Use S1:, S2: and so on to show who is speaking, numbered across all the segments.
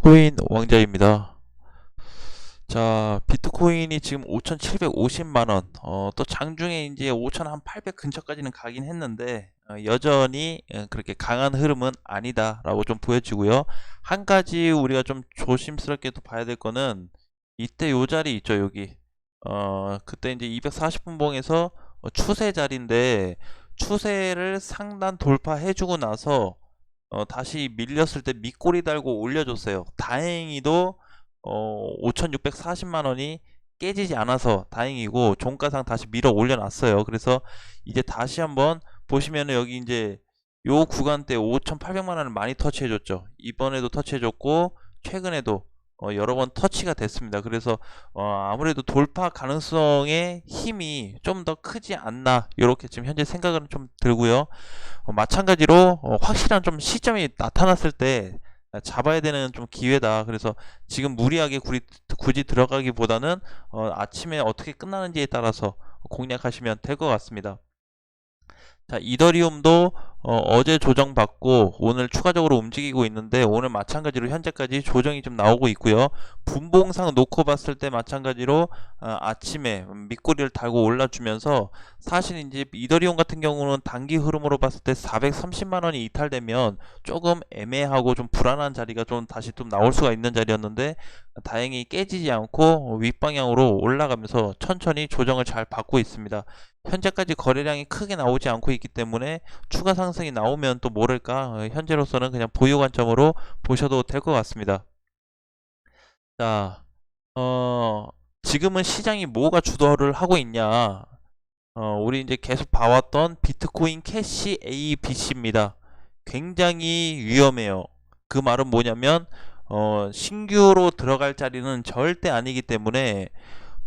S1: 비트코인 왕자입니다. 자, 비트코인이 지금 5,750만원, 또 장중에 이제 5,800 근처까지는 가긴 했는데, 여전히 그렇게 강한 흐름은 아니다라고 좀 보여지고요. 한 가지 우리가 좀 조심스럽게 또 봐야 될 거는, 이때 요 자리 있죠, 여기. 그때 이제 240분봉에서 추세 자리인데, 추세를 상단 돌파해주고 나서, 다시 밀렸을 때 밑꼬리 달고 올려줬어요. 다행히도 5,640만 원이 깨지지 않아서 다행이고 종가상 다시 밀어 올려놨어요. 그래서 이제 다시 한번 보시면은 여기 이제 요 구간대 5,800만 원을 많이 터치해줬죠. 이번에도 터치해줬고 최근에도 여러 번 터치가 됐습니다. 그래서 아무래도 돌파 가능성의 힘이 좀 더 크지 않나 이렇게 지금 현재 생각은 좀 들고요. 마찬가지로 확실한 좀 시점이 나타났을 때 잡아야 되는 좀 기회다. 그래서 지금 무리하게 굳이 들어가기보다는 아침에 어떻게 끝나는지에 따라서 공략하시면 될 것 같습니다. 자, 이더리움도 어제 조정받고 오늘 추가적으로 움직이고 있는데 오늘 마찬가지로 현재까지 조정이 좀 나오고 있고요. 분봉상 놓고 봤을 때 마찬가지로 아침에 밑꼬리를 달고 올라주면서 사실 이제 이더리움 같은 경우는 단기 흐름으로 봤을 때 430만 원이 이탈되면 조금 애매하고 좀 불안한 자리가 좀 다시 좀 나올 수가 있는 자리였는데 다행히 깨지지 않고 윗방향으로 올라가면서 천천히 조정을 잘 받고 있습니다. 현재까지 거래량이 크게 나오지 않고 있기 때문에 추가 상승이 나오면 또 모를까 현재로서는 그냥 보유 관점으로 보셔도 될 것 같습니다. 자, 지금은 시장이 뭐가 주도를 하고 있냐? 우리 이제 계속 봐왔던 비트코인 캐시 ABC입니다. 굉장히 위험해요. 그 말은 뭐냐면 신규로 들어갈 자리는 절대 아니기 때문에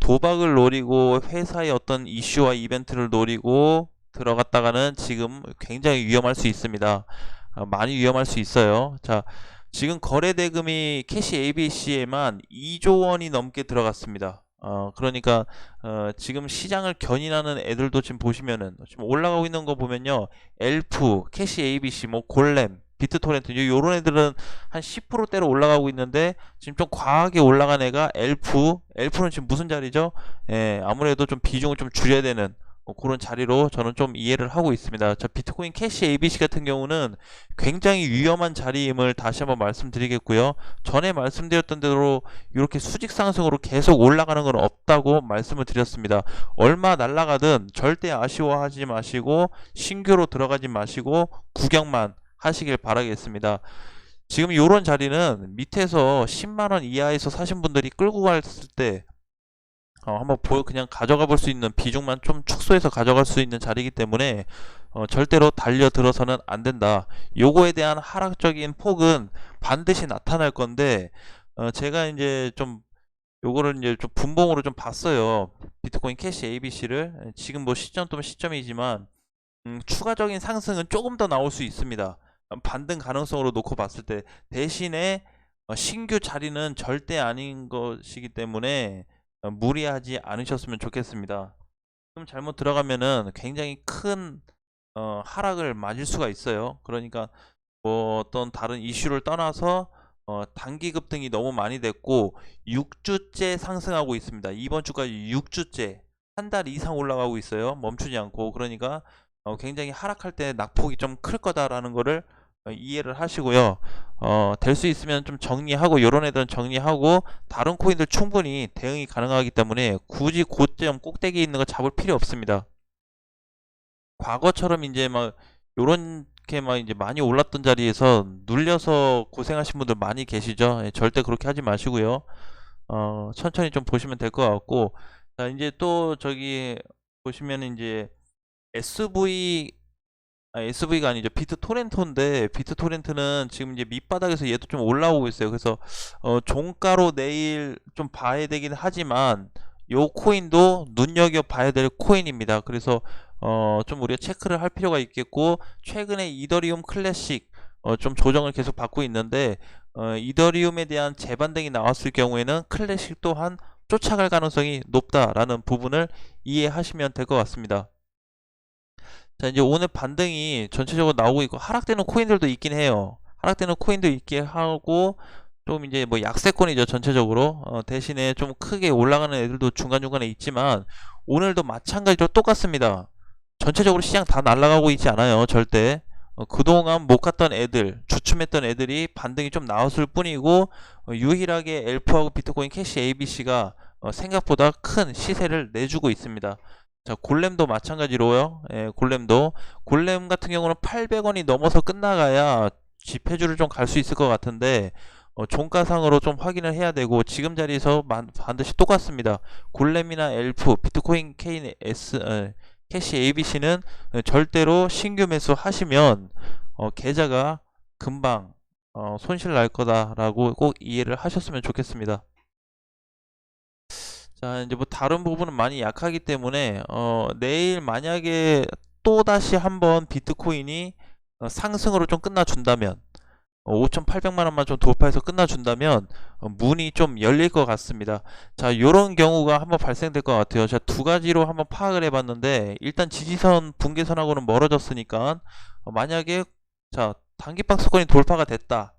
S1: 도박을 노리고 회사의 어떤 이슈와 이벤트를 노리고 들어갔다가는 지금 굉장히 위험할 수 있습니다. 많이 위험할 수 있어요. 자, 지금 거래 대금이 캐시 ABC에만 2조 원이 넘게 들어갔습니다. 그러니까 지금 시장을 견인하는 애들도 지금 보시면은 지금 올라가고 있는 거 보면요, 엘프, 캐시 ABC, 뭐 골렘, 비트토렌트 요런 애들은 한 10%대로 올라가고 있는데 지금 좀 과하게 올라간 애가 엘프는 지금 무슨 자리죠? 예, 아무래도 좀 비중을 좀 줄여야 되는 그런 자리로 저는 좀 이해를 하고 있습니다. 자, 비트코인 캐시 ABC 같은 경우는 굉장히 위험한 자리임을 다시 한번 말씀드리겠고요. 전에 말씀드렸던 대로 이렇게 수직 상승으로 계속 올라가는 건 없다고 말씀을 드렸습니다. 얼마 날라가든 절대 아쉬워하지 마시고 신규로 들어가지 마시고 구경만 하시길 바라겠습니다. 지금 이런 자리는 밑에서 10만원 이하에서 사신 분들이 끌고 갔을 때 한번 그냥 가져가 볼 수 있는 비중만 좀 축소해서 가져갈 수 있는 자리이기 때문에 절대로 달려들어서는 안 된다. 요거에 대한 하락적인 폭은 반드시 나타날 건데 제가 이제 좀 요거를 이제 좀 분봉으로 좀 봤어요. 비트코인 캐시 ABC를 지금 뭐 시점 또는 시점이지만 추가적인 상승은 조금 더 나올 수 있습니다. 반등 가능성으로 놓고 봤을 때 대신에 신규 자리는 절대 아닌 것이기 때문에 무리하지 않으셨으면 좋겠습니다. 좀 잘못 들어가면은 굉장히 큰 하락을 맞을 수가 있어요. 그러니까 뭐 어떤 다른 이슈를 떠나서 단기 급등이 너무 많이 됐고 6주째 상승하고 있습니다. 이번 주까지 6주째 한 달 이상 올라가고 있어요. 멈추지 않고. 그러니까 굉장히 하락할 때 낙폭이 좀 클 거다라는 거를 이해를 하시고요. 될 수 있으면 좀 정리하고 요런 애들은 정리하고 다른 코인들 충분히 대응이 가능하기 때문에 굳이 고점 꼭대기에 있는 거 잡을 필요 없습니다. 과거처럼 이제 막 요렇게 막 이제 많이 올랐던 자리에서 눌려서 고생하신 분들 많이 계시죠. 예, 절대 그렇게 하지 마시고요. 천천히 좀 보시면 될 것 같고, 자, 이제 또 저기 보시면 이제 SV가 아니죠. 비트토렌토인데 비트토렌트는 지금 이제 밑바닥에서 얘도 좀 올라오고 있어요. 그래서 종가로 내일 좀 봐야 되긴 하지만 요 코인도 눈여겨 봐야 될 코인입니다. 그래서 좀 우리가 체크를 할 필요가 있겠고, 최근에 이더리움 클래식 좀 조정을 계속 받고 있는데 이더리움에 대한 재반등이 나왔을 경우에는 클래식 또한 쫓아갈 가능성이 높다라는 부분을 이해하시면 될 것 같습니다. 자, 이제 오늘 반등이 전체적으로 나오고 있고 하락되는 코인들도 있긴 해요. 하락되는 코인도 있긴 하고 좀 이제 뭐 약세권이죠, 전체적으로. 대신에 좀 크게 올라가는 애들도 중간중간에 있지만 오늘도 마찬가지로 똑같습니다. 전체적으로 시장 다 날아가고 있지 않아요, 절대. 그동안 못 갔던 애들, 주춤했던 애들이 반등이 좀 나왔을 뿐이고, 유일하게 엘프하고 비트코인 캐시 ABC가 생각보다 큰 시세를 내주고 있습니다. 자, 골렘도 마찬가지로요. 예, 골렘 같은 경우는 800원이 넘어서 끝나가야 지폐주를 좀 갈 수 있을 것 같은데, 종가상으로 좀 확인을 해야 되고, 지금 자리에서 반드시 똑같습니다. 골렘이나 엘프, 비트코인 캐시 ABC는 절대로 신규 매수 하시면 계좌가 금방 손실 날 거다라고 꼭 이해를 하셨으면 좋겠습니다. 자, 이제 뭐 다른 부분은 많이 약하기 때문에 내일 만약에 또 다시 한번 비트코인이 상승으로 좀 끝나준다면 5,800만 원만 좀 돌파해서 끝나준다면 문이 좀 열릴 것 같습니다. 자, 요런 경우가 한번 발생될 것 같아요. 자, 두 가지로 한번 파악을 해봤는데, 일단 지지선 붕괴선하고는 멀어졌으니까 만약에 자, 단기 박스권이 돌파가 됐다,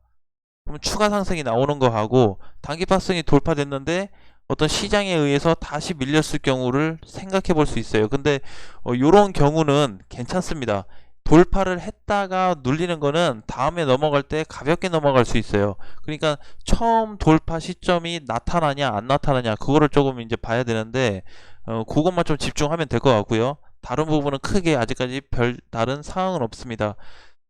S1: 그럼 추가 상승이 나오는 거 하고, 단기 박스권이 돌파됐는데 어떤 시장에 의해서 다시 밀렸을 경우를 생각해 볼 수 있어요. 근데 요런 경우는 괜찮습니다. 돌파를 했다가 눌리는 거는 다음에 넘어갈 때 가볍게 넘어갈 수 있어요. 그러니까 처음 돌파 시점이 나타나냐 안 나타나냐 그거를 조금 이제 봐야 되는데, 그것만 좀 집중하면 될 것 같고요. 다른 부분은 크게 아직까지 별 다른 상황은 없습니다.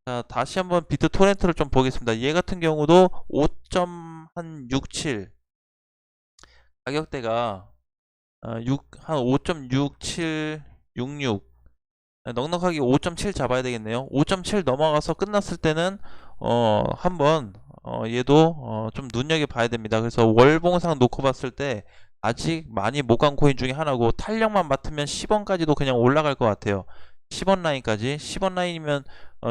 S1: 자, 다시 한번 비트 토렌트를 좀 보겠습니다. 얘 같은 경우도 5.67 가격대가 한 5.6766, 넉넉하게 5.7 잡아야 되겠네요. 5.7 넘어가서 끝났을 때는 한번 얘도 좀 눈여겨봐야 됩니다. 그래서 월봉상 놓고 봤을 때 아직 많이 못 간 코인 중에 하나고, 탄력만 맡으면 10원까지도 그냥 올라갈 것 같아요. 10원 라인까지. 10원 라인이면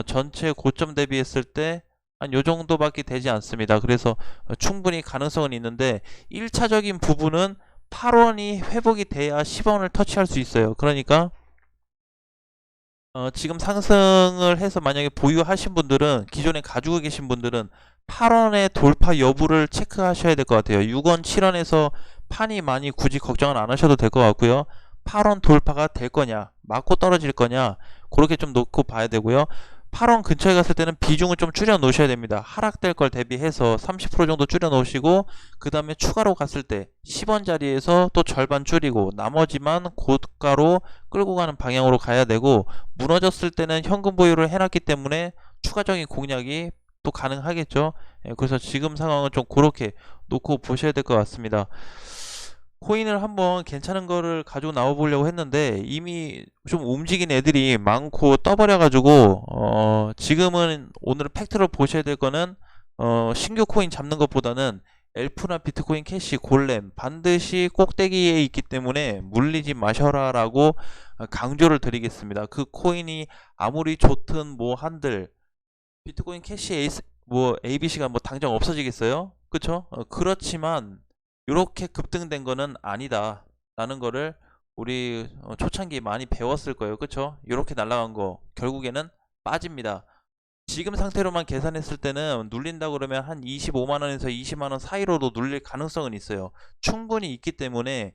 S1: 전체 고점 대비했을 때 한 요 정도밖에 되지 않습니다. 그래서 충분히 가능성은 있는데, 1차적인 부분은 8원이 회복이 돼야 10원을 터치할 수 있어요. 그러니까 지금 상승을 해서 만약에 보유하신 분들은, 기존에 가지고 계신 분들은 8원의 돌파 여부를 체크하셔야 될 것 같아요. 6원, 7원에서 판이 많이 굳이 걱정은 안 하셔도 될 것 같고요. 8원 돌파가 될 거냐, 맞고 떨어질 거냐, 그렇게 좀 놓고 봐야 되고요. 8원 근처에 갔을 때는 비중을 좀 줄여 놓으셔야 됩니다. 하락될 걸 대비해서 30% 정도 줄여 놓으시고, 그 다음에 추가로 갔을 때 10원 자리에서 또 절반 줄이고 나머지만 고가로 끌고 가는 방향으로 가야 되고, 무너졌을 때는 현금 보유를 해놨기 때문에 추가적인 공략이 또 가능하겠죠. 예, 그래서 지금 상황은 좀 그렇게 놓고 보셔야 될 것 같습니다. 코인을 한번 괜찮은 거를 가지고 나와 보려고 했는데 이미 좀 움직인 애들이 많고 떠버려 가지고, 지금은 오늘 팩트로 보셔야 될 거는 신규 코인 잡는 것보다는 엘프나 비트코인 캐시 골렘 반드시 꼭대기에 있기 때문에 물리지 마셔라 라고 강조를 드리겠습니다. 그 코인이 아무리 좋든 뭐 한들, 비트코인 캐시 뭐 ABC가 뭐 당장 없어지겠어요? 그쵸? 그렇지만 이렇게 급등된 거는 아니다 라는 거를 우리 초창기에 많이 배웠을 거예요. 그쵸? 이렇게 날아간 거 결국에는 빠집니다. 지금 상태로만 계산했을 때는 눌린다 그러면 한 25만원에서 20만원 사이로도 눌릴 가능성은 있어요. 충분히 있기 때문에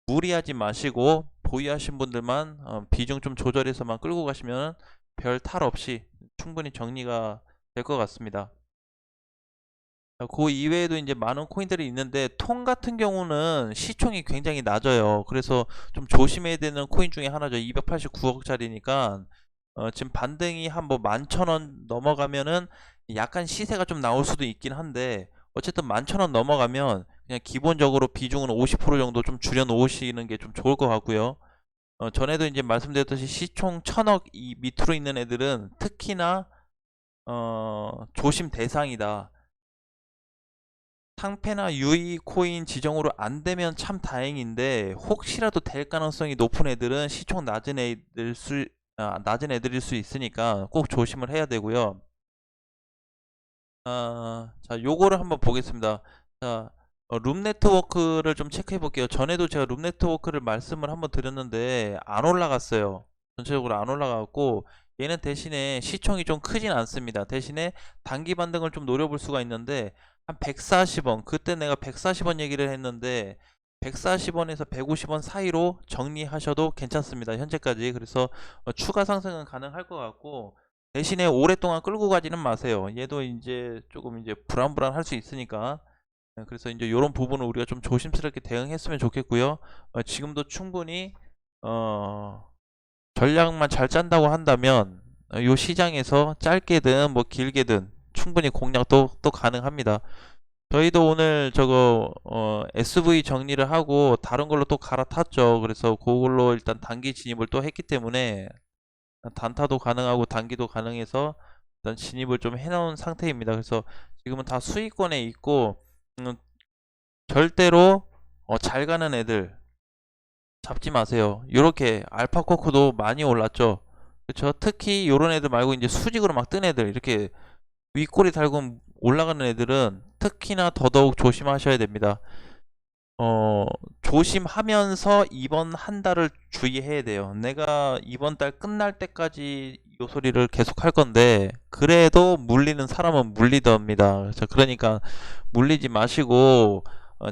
S1: 무리하지 마시고 보유하신 분들만 비중 좀 조절해서만 끌고 가시면 별 탈 없이 충분히 정리가 될 것 같습니다. 그 이외에도 이제 많은 코인들이 있는데, 통 같은 경우는 시총이 굉장히 낮아요. 그래서 좀 조심해야 되는 코인 중에 하나죠. 289억짜리니까 지금 반등이 한 뭐 11,000원 넘어가면은 약간 시세가 좀 나올 수도 있긴 한데, 어쨌든 11,000원 넘어가면 그냥 기본적으로 비중은 50% 정도 좀 줄여 놓으시는 게 좀 좋을 것 같고요. 전에도 이제 말씀드렸듯이 시총 1,000억 이 밑으로 있는 애들은 특히나 조심 대상이다. 상패나 유의 코인 지정으로 안 되면 참 다행인데, 혹시라도 될 가능성이 높은 애들은 시총 낮은 애들일 수 있으니까 꼭 조심을 해야 되고요. 자, 요거를 한번 보겠습니다. 자, 룸 네트워크를 좀 체크해 볼게요. 전에도 제가 룸 네트워크를 말씀을 한번 드렸는데 안 올라갔어요. 전체적으로 안 올라갔고, 얘는 대신에 시총이 좀 크진 않습니다. 대신에 단기 반등을 좀 노려볼 수가 있는데 한 140원, 그때 내가 140원 얘기를 했는데 140원에서 150원 사이로 정리하셔도 괜찮습니다. 현재까지. 그래서 추가 상승은 가능할 것 같고, 대신에 오랫동안 끌고 가지는 마세요. 얘도 이제 조금 이제 불안불안할 수 있으니까. 그래서 이제 이런 부분을 우리가 좀 조심스럽게 대응했으면 좋겠고요. 지금도 충분히 전략만 잘 짠다고 한다면 이 시장에서 짧게든 뭐 길게든 충분히 공략도 또 가능합니다. 저희도 오늘 저거 SV 정리를 하고 다른 걸로 또 갈아탔죠. 그래서 그걸로 일단 단기 진입을 또 했기 때문에 단타도 가능하고 단기도 가능해서 일단 진입을 좀 해놓은 상태입니다. 그래서 지금은 다 수익권에 있고, 절대로 잘 가는 애들 잡지 마세요. 요렇게 알파코코도 많이 올랐죠. 그쵸? 특히 요런 애들 말고 이제 수직으로 막 뜬 애들, 이렇게 윗꼬리 달고 올라가는 애들은 특히나 더더욱 조심하셔야 됩니다. 조심하면서 이번 한 달을 주의해야 돼요. 내가 이번 달 끝날 때까지 요 소리를 계속 할 건데, 그래도 물리는 사람은 물리답니다. 그러니까 물리지 마시고,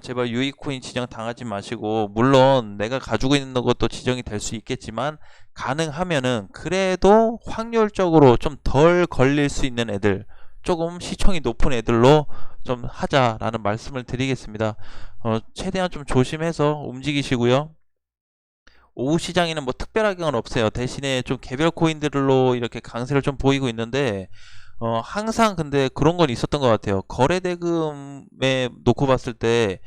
S1: 제발 유이코인 지정 당하지 마시고, 물론 내가 가지고 있는 것도 지정이 될 수 있겠지만, 가능하면은 그래도 확률적으로 좀 덜 걸릴 수 있는 애들, 조금 시총이 높은 애들로 좀 하자라는 말씀을 드리겠습니다. 최대한 좀 조심해서 움직이시고요. 오후 시장에는 뭐 특별한 건 없어요. 대신에 좀 개별 코인들로 이렇게 강세를 좀 보이고 있는데, 항상 근데 그런 건 있었던 것 같아요. 거래대금에 놓고 봤을 때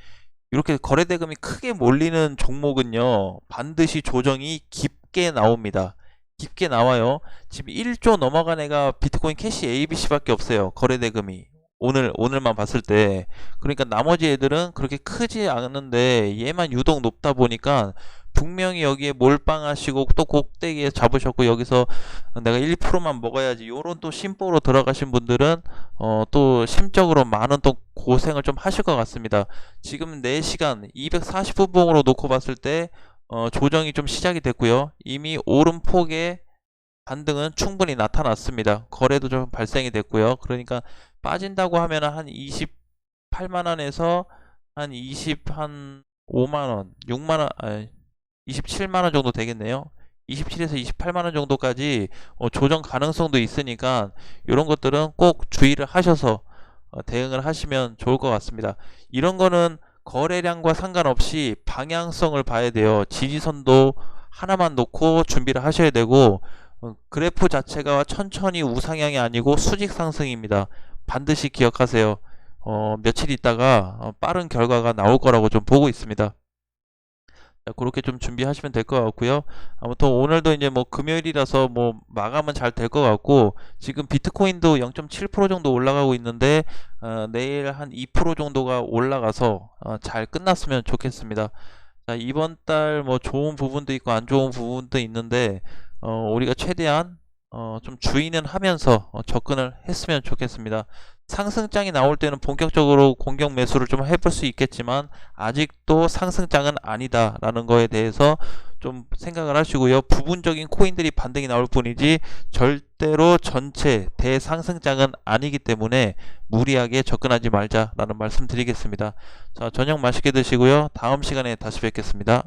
S1: 이렇게 거래대금이 크게 몰리는 종목은요, 반드시 조정이 깊게 나옵니다. 깊게 나와요. 지금 1조 넘어간 애가 비트코인 캐시 ABC밖에 없어요. 거래대금이. 오늘만 봤을 때. 그러니까 나머지 애들은 그렇게 크지 않은데 얘만 유독 높다 보니까 분명히 여기에 몰빵하시고 또 꼭대기에 잡으셨고, 여기서 내가 1%만 먹어야지 요런 또 심보로 들어가신 분들은 또 심적으로 많은 또 고생을 좀 하실 것 같습니다. 지금 4시간 240분봉으로 놓고 봤을 때 조정이 좀 시작이 됐고요. 이미 오름폭의 반등은 충분히 나타났습니다. 거래도 좀 발생이 됐고요. 그러니까 빠진다고 하면 한 28만원에서 한 5만원, 6만원, 27만원 정도 되겠네요. 27에서 28만원 정도까지 조정 가능성도 있으니까 이런 것들은 꼭 주의를 하셔서 대응을 하시면 좋을 것 같습니다. 이런 거는 거래량과 상관없이 방향성을 봐야 돼요. 지지선도 하나만 놓고 준비를 하셔야 되고, 그래프 자체가 천천히 우상향이 아니고 수직 상승입니다. 반드시 기억하세요. 며칠 있다가 빠른 결과가 나올 거라고 좀 보고 있습니다. 자, 그렇게 좀 준비하시면 될 것 같고요. 아무튼 오늘도 이제 뭐 금요일이라서 뭐 마감은 잘 될 것 같고, 지금 비트코인도 0.7% 정도 올라가고 있는데 내일 한 2% 정도가 올라가서 잘 끝났으면 좋겠습니다. 자, 이번 달 뭐 좋은 부분도 있고 안 좋은 부분도 있는데 우리가 최대한 좀 주의는 하면서 접근을 했으면 좋겠습니다. 상승장이 나올 때는 본격적으로 공격 매수를 좀 해볼 수 있겠지만 아직도 상승장은 아니다 라는 거에 대해서 좀 생각을 하시고요. 부분적인 코인들이 반등이 나올 뿐이지 절대로 전체 대상승장은 아니기 때문에 무리하게 접근하지 말자 라는 말씀 드리겠습니다. 자, 저녁 맛있게 드시고요. 다음 시간에 다시 뵙겠습니다.